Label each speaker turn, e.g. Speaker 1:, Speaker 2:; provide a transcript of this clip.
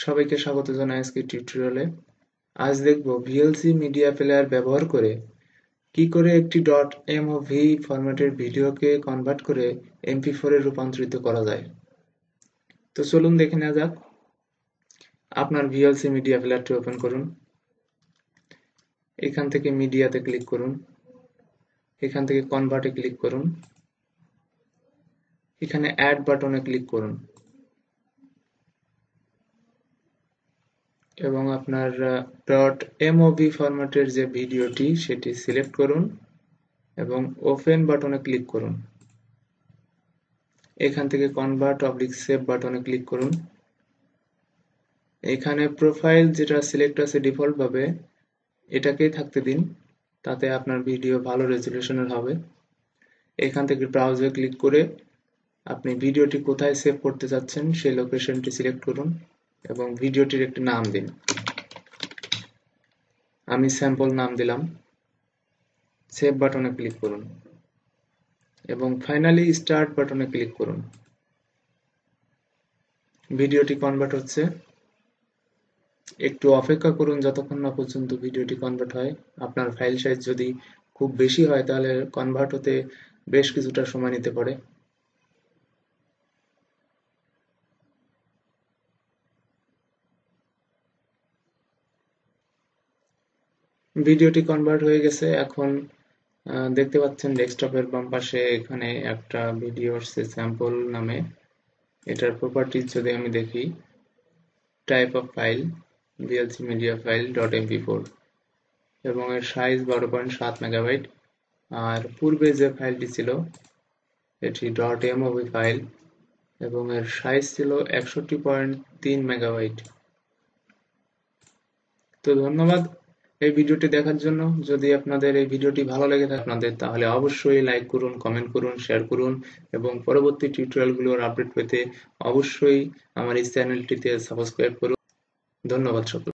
Speaker 1: সবাইকে স্বাগত জানাই আজকে টিউটোরিয়ালে। আজ দেখব ভিএলসি মিডিয়া প্লেয়ার ব্যবহার করে কি করে একটি .mov ফরম্যাটের ভিডিওকে কনভার্ট করে MP4 এ রূপান্তরিত করা যায়। তো চলুন দেখে নেওয়া যাক। আপনার ভিএলসি মিডিয়া প্লেয়ারটি ওপেন করুন। এখান থেকে মিডিয়াতে ক্লিক করুন। এখান থেকে কনভার্টে ক্লিক করুন। এখানে অ্যাড বাটনে ক্লিক করুন এবং আপনার .mov ফরম্যাটের যে ভিডিওটি সেটি সিলেক্ট করুন এবং ওপেন বাটনে ক্লিক করুন। এখান থেকে কনভার্ট সেভ বাটনে ক্লিক করুন। এখানে প্রোফাইল যেটা সিলেক্ট আছে ডিফল্ট ভাবে এটাকেই থাকতে দিন, তাতে আপনার ভিডিও ভালো রেজুলেশনের হবে। এখান থেকে ব্রাউজে ক্লিক করে আপনি ভিডিওটি কোথায় সেভ করতে চাচ্ছেন সেই লোকেশনটি সিলেক্ট করুন এবং ভিডিওটির একটি নাম দিন। আমি স্যাম্পল নাম দিলাম। সেভ বাটনে ক্লিক করুন এবং ফাইনালি স্টার্ট বাটনে ক্লিক করুন। ভিডিওটি কনভার্ট হচ্ছে। একটু অপেক্ষা করুন যতক্ষণ না পর্যন্ত ভিডিওটি কনভার্ট হয়। আপনার ফাইল সাইজ যদি খুব বেশি হয় তাহলে কনভার্ট হতে বেশ কিছুটা সময় নিতে পারে। ভিডিওটি কনভার্ট হয়ে গেছে। এখন দেখতে পাচ্ছেন ডেস্কটপের বাম পাশে এখানে একটা ভিডিও আসছে স্যাম্পল নামে। এটার প্রপার্টিজ যদি আমি দেখি, type of file VLC media file .mp4 এবং এর সাইজ 12.7 মেগাবাইট। আর পূর্বে যে ফাইলটি ছিল এটি .mov ফাইল এবং এর সাইজ ছিল 61.3 মেগাবাইট। তো ধন্যবাদ এই ভিডিওটি দেখার জন্য। যদি আপনাদের এই ভিডিওটি ভালো লেগে থাকে তাহলে অবশ্যই লাইক করুন, কমেন্ট করুন, শেয়ার করুন এবং পরবর্তী টিউটোরিয়ালগুলোর আপডেট পেতে অবশ্যই আমার এই চ্যানেলটিতে সাবস্ক্রাইব করুন। ধন্যবাদ সকলকে।